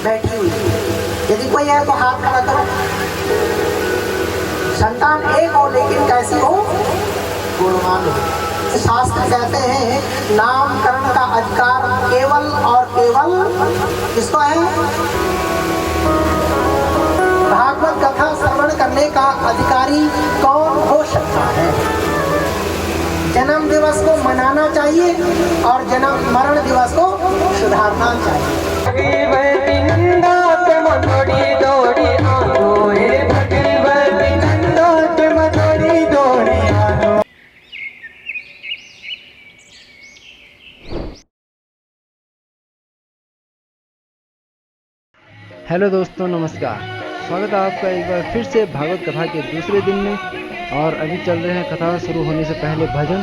बैठी हुई। यदि कोई है तो हाथ खड़ा करो। संतान एक हो लेकिन कैसी हो? गुणवान हो। शास्त्र कहते हैं नामकरण का अधिकार केवल और केवल किसको है? भागवत कथा श्रवण करने का अधिकारी कौन हो सकता है? जन्म दिवस को मनाना चाहिए और जन्म मरण दिवस को सुधारना चाहिए। हेलो दोस्तों, नमस्कार। स्वागत है आपका एक बार फिर से भागवत कथा के दूसरे दिन में। और अभी चल रहे हैं कथा शुरू होने से पहले भजन,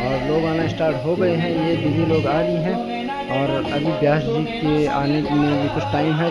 और लोग आना स्टार्ट हो गए हैं। ये दीदी लोग आ रही हैं और अभी व्यास जी के आने में भी कुछ टाइम है।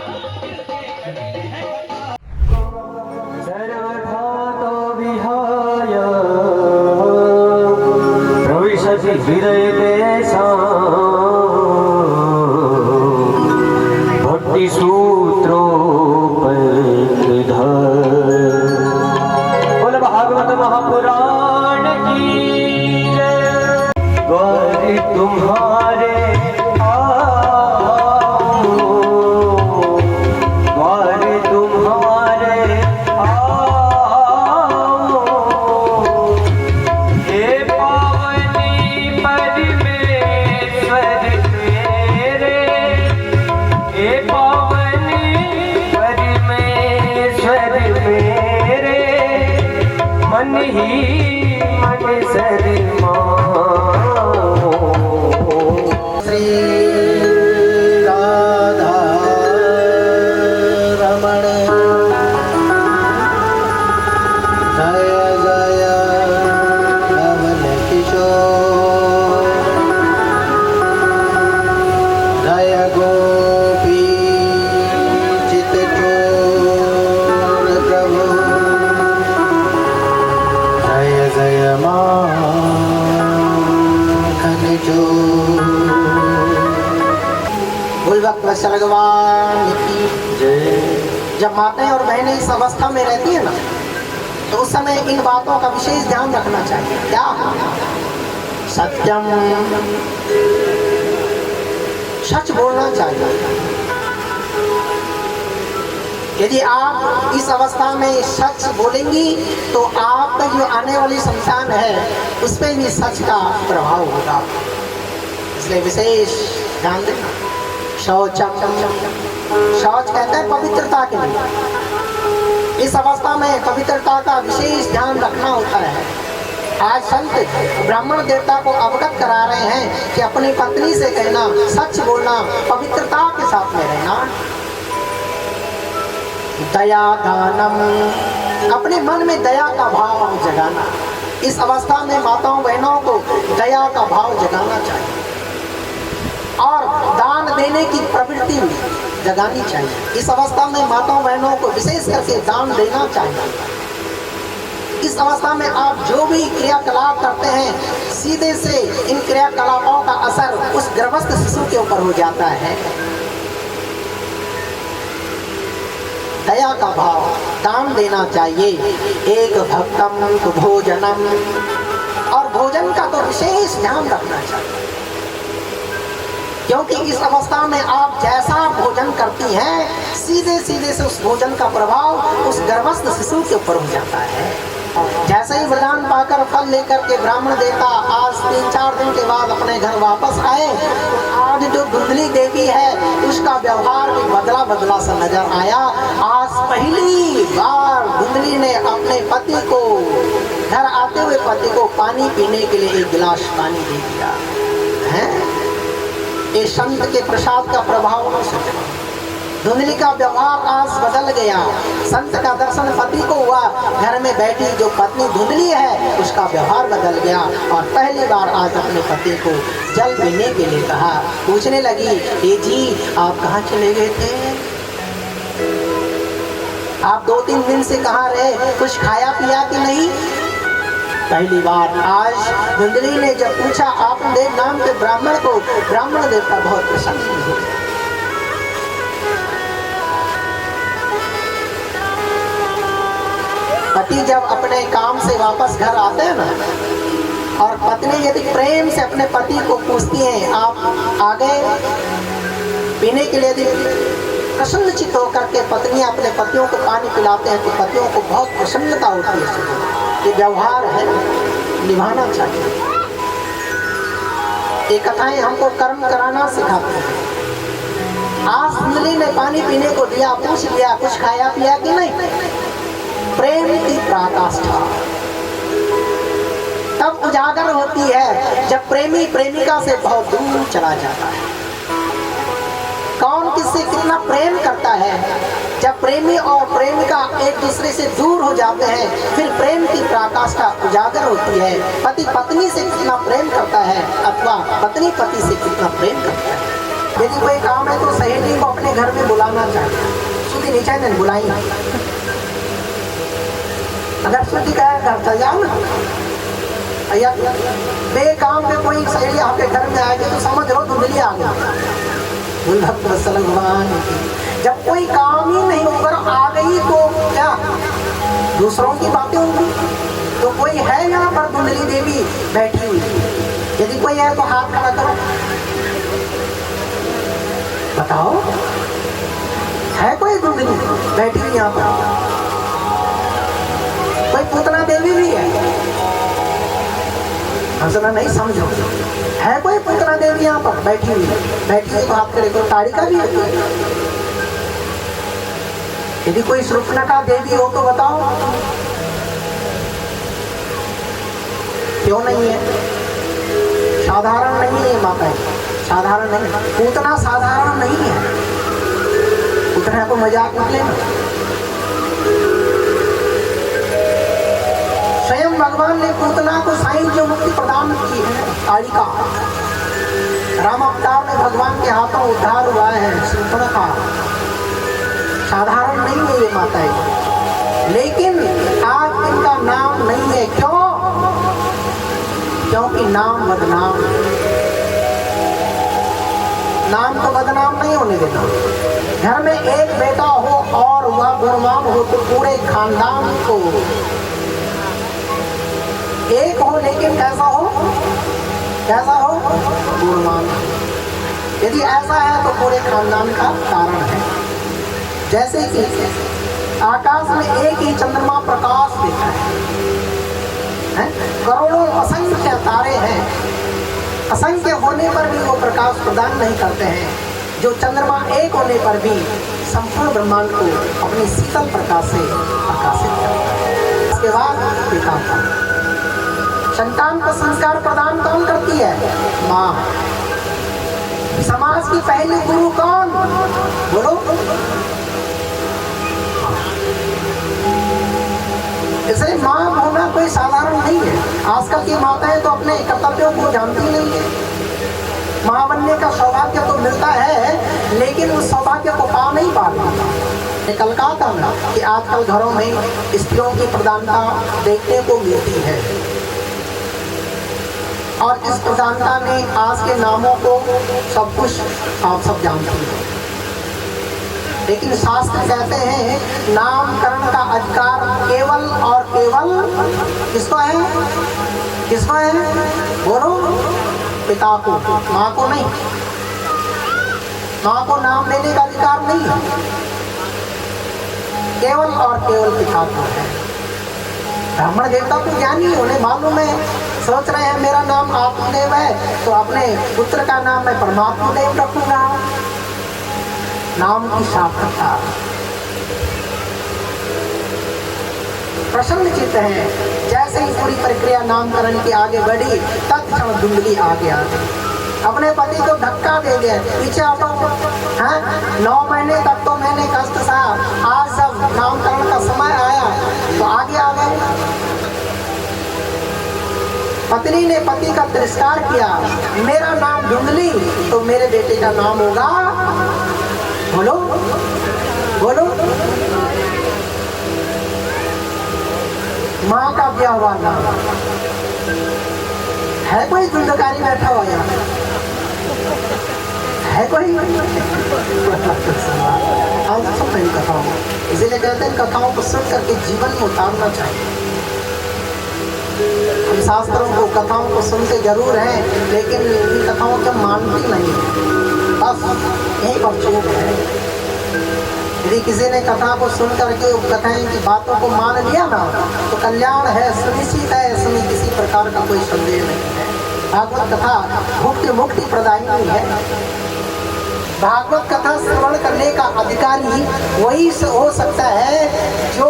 भगवान की जब माताएं और बहनें इस अवस्था में रहती है ना, तो उस समय इन बातों का विशेष ध्यान रखना चाहिए। क्या? सत्यम, सच बोलना चाहिए। यदि आप इस अवस्था में सच बोलेंगी तो आपका जो आने वाली संतान है उस पर भी सच का प्रभाव होगा। इसलिए विशेष ध्यान देना। शौचम, शौच कहते हैं पवित्रता के लिए। इस अवस्था में पवित्रता का विशेष ध्यान रखना होता है। आज संत ब्राह्मण देवता को अवगत करा रहे हैं कि अपनी पत्नी से कहना, सच बोलना, पवित्रता के साथ में रहना। दया दानम, अपने मन में दया का भाव जगाना। इस अवस्था में माताओं बहनों को दया का भाव जगाना चाहिए और दान देने की प्रवृत्ति जगानी चाहिए। इस अवस्था में माताओं बहनों को विशेष करके दान देना चाहिए। इस अवस्था में आप जो भी क्रियाकलाप करते हैं, सीधे से इन क्रियाकलापों का असर उस गर्भस्थ शिशु के ऊपर हो जाता है। दया का भाव, दान देना चाहिए। एक भक्तम तो भोजनम, और भोजन का तो विशेष ध्यान रखना चाहिए, क्योंकि इस अवस्था में आप जैसा भोजन करती हैं, सीधे सीधे से उस भोजन का प्रभाव उस गर्भस्थ शिशु के ऊपर हो जाता है। जैसे ही वरदान पाकर फल लेकर के ब्राह्मण देवता आज 3-4 दिन के बाद अपने घर वापस आए, तो आज जो धुंधली देवी है उसका व्यवहार भी बदला बदला सा नजर आया। आज पहली बार धुंधली ने अपने पति को, घर आते हुए पति को पानी पीने के लिए एक गिलास पानी दे दिया है। ये संत के प्रसाद का प्रभाव हो सके। धुंधली का व्यवहार आज बदल गया। संत का दर्शन पति को हुआ, घर में बैठी जो पत्नी धुंधली है उसका व्यवहार बदल गया। और पहली बार आज अपने पति को जल पीने के लिए कहा। पूछने लगी, ए जी आप कहाँ चले गए थे? आप 2-3 दिन से कहाँ रहे? कुछ खाया पिया कि नहीं? पहली बार आज धुंधली ने जब पूछा आपदेव नाम के ब्राह्मण को, ब्राह्मण देवता बहुत प्रसन्न हुए। पति जब अपने काम से वापस घर आते हैं ना, और पत्नी यदि प्रेम से अपने पति को पूछती है आप आ गए पीने के लिए, यदि प्रसन्नचित होकर के पत्नी अपने पतियों को पानी पिलाते हैं तो पतियों को बहुत प्रसन्नता होती है। ये व्यवहार है, निभाना चाहिए। ये कथाएं हमको कर्म कराना सिखाती हैं। आज सुंदरी ने पानी पीने को दिया, पूछ लिया कुछ खाया पिया कि नहीं, प्रेम की पराकाष्ठा तब उजागर होती है जब प्रेमी प्रेमिका से बहुत दूर चला जाता है। कौन किससे कितना प्रेम करता है, जब प्रेमी और प्रेमिका एक दूसरे से दूर हो जाते हैं फिर प्रेम की पराकाष्ठा उजागर होती है। पति पत्नी से कितना प्रेम करता है अथवा पत्नी पति से कितना प्रेम करता है। यदि कोई काम है तो सहेली को अपने घर में बुलाना चाहिए। श्रुति नीचे दिन बुलाई, अगर श्रुति कहे घर चल जाओ ना, या बेकाम पे कोई सहेली आपके घर में आएगी तो समझ लो धुंधली आ गई। भगवान जब कोई काम ही नहीं होकर आ गई तो क्या दूसरों की बातें होंगी। तो कोई है यहाँ पर धुंधली देवी बैठी हुई, यदि कोई है तो हाथ खड़ा करो, बताओ है कोई धुंधली बैठी हुई यहाँ पर? कोई पूतना देवी भी है? हंसना नहीं, समझो, है कोई पूतना देवी यहाँ पर बैठी हुई? बैठी हुई बात करे कोई ताड़िका भी है? यदि कोई शूर्पणखा देवी हो तो बताओ, क्यों नहीं है? साधारण नहीं है माता, साधारण नहीं, पूतना साधारण नहीं है। पूतना को मजाक मत लेना। स्वयं भगवान ने पूतना को साईं जो मुक्ति प्रदान की है, ताड़िका राम अवतार में भगवान के हाथों उद्धार हुआ है। शूर्पणखा साधारण नहीं है ये माताएं, लेकिन आज इनका नाम नहीं है। क्यों? क्योंकि नाम बदनाम, नाम को बदनाम नहीं होने देना। घर में एक बेटा हो और वह गुणवान हो तो पूरे खानदान को एक हो, लेकिन कैसा हो? कैसा हो? गुणवान। यदि ऐसा है तो पूरे खानदान का कारण है। जैसे कि आकाश में एक ही चंद्रमा प्रकाश देता है, करोड़ों असंख्य तारे हैं, असंख्य होने पर भी वो प्रकाश प्रदान नहीं करते हैं। जो चंद्रमा एक होने पर भी संपूर्ण ब्रह्मांड को अपने शीतल प्रकाश से प्रकाशित करता है। इसके बाद पिता का संतान को संस्कार प्रदान कौन करती है? माँ। समाज की पहली गुरु कौन? बोलो। इसलिए माँ होना कोई साधारण नहीं है। आजकल की माताएं तो अपने कर्तव्यों को जानती नहीं है। माँ बनने का सौभाग्य तो मिलता है, लेकिन उस सौभाग्य को पा नहीं पाती। कल कहा था ना कि आजकल घरों में स्त्रियों की प्रधानता देखने को मिलती है, और इस प्रधानता ने आज के नामों को सब कुछ आप सब जानते हैं। लेकिन शास्त्र कहते हैं नामकरण का अधिकार केवल और केवल किसको है? किसको है? बोलो। पिता को, माँ को नहीं। माँ को नाम देने का अधिकार नहीं है, केवल और केवल पिता को है। ब्राह्मण देवता को ज्ञानी उन्हें मालूम है, सोच रहे हैं मेरा नाम आत्मदेव है तो अपने पुत्र का नाम मैं परमात्मा देव रखूंगा। नाम की सार्थकता, प्रसन्न चित्त है। जैसे ही पूरी प्रक्रिया नामकरण की आगे बढ़ी तत्क्षण धुंधली आगे आ गई, अपने पति को धक्का दे दिया, पीछे हटो। 9 महीने तक तो मैंने कष्ट सहा, आज जब नामकरण का समय आया तो आगे आ गए। पत्नी ने पति का तिरस्कार किया, मेरा नाम धुंधली तो मेरे बेटे का नाम होगा, बोलो बोलो, माँ का ब्याह हुआ नाम है। कोई धुंधकारी बैठा हुआ यहाँ है कोई? आज सब नहीं कथा इसीलिए कहते हैं कथाओं को सुन करके जीवन में उतारना चाहिए। हम शास्त्रों को कथाओं को सुनते जरूर हैं, लेकिन इन कथाओं को मानते नहीं हैं। बस यही पर चूक है। यदि किसी ने कथा को सुन करके कथाएं की बातों को मान लिया ना, तो कल्याण है, सुनिश्चित है, इसमें किसी प्रकार का कोई संदेह नहीं है। भागवत कथा मुक्ति प्रदायिनी है। भागवत कथा श्रवण करने का अधिकारी वही हो सकता है जो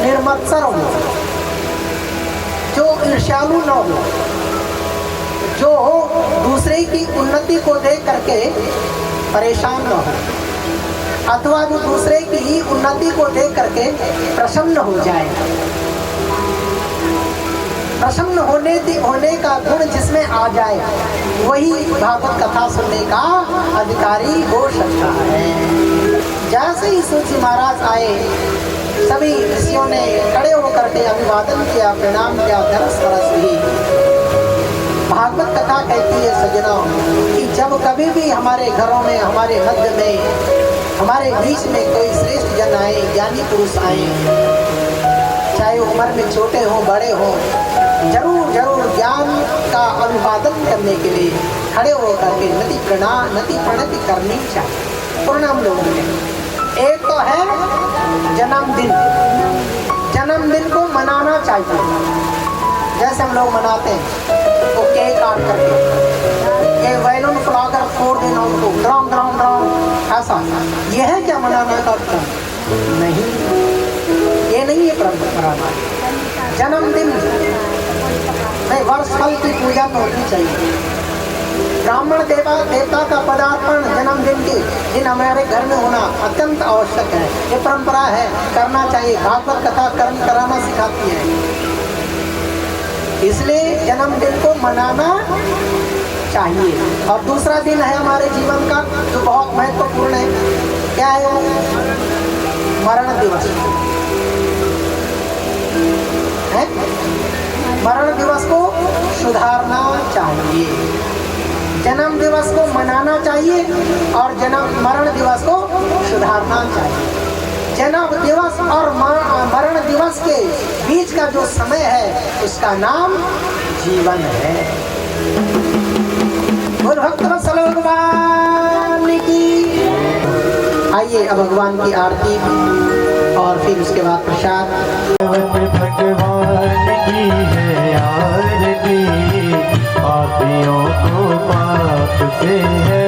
निर्मत्सर हो, जो ईर्ष्यालु न हो, जो दूसरे की उन्नति को देख करके परेशान न हो, अथवा जो दूसरे की उन्नति को देख करके प्रसन्न हो जाए। प्रसन्न होने का गुण जिसमें आ जाए, वही भागवत कथा सुनने का अधिकारी हो सकता है। जैसे ही सूत जी महाराज आए, सभी ऋषियों ने खड़े होकर के अभिवादन किया, प्रणाम किया, धरस परस हुई। भागवत कथा कहती है सज्जनों कि जब कभी भी हमारे घरों में, हमारे मध्य में, हमारे बीच में कोई श्रेष्ठ जन आए, ज्ञानी पुरुष आए, चाहे उम्र में छोटे हों बड़े हों, जरूर ज्ञान का अभिवादन करने के लिए खड़े होकर के नति प्रणति करनी चाहिए। प्रणाम लोगों ने एक तो है जन्मदिन को मनाना चाहिए। जैसे हम लोग मनाते हैं तो केक काट करके, ये बैलून फुलाकर फोड़ देना उनको, ड्राम ऐसा, ये है क्या मनाना का अर्थ? नहीं, ये नहीं है परंपरा। जन्मदिन नहीं, वर्ष फल की पूजा तो होनी चाहिए। ब्राह्मण देवता का पदार्पण जन्मदिन के दिन हमारे घर में होना अत्यंत आवश्यक है। ये परंपरा है, करना चाहिए। भागवत कथा कर्म कराना सिखाती है, इसलिए जन्मदिन को मनाना चाहिए। और दूसरा दिन है हमारे जीवन का जो बहुत महत्वपूर्ण है, क्या है वो? मरण दिवस है। मरण दिवस को सुधारना चाहिए, जन्म दिवस को मनाना चाहिए और मरण दिवस को सुधारना चाहिए। जन्म दिवस और मरण दिवस के बीच का जो समय है, उसका नाम जीवन है। बोल भक्त वत्सल भगवान की। आइए अब भगवान की आरती और फिर उसके बाद प्रसाद। भगवान की है आरती, पापियों को पाप से है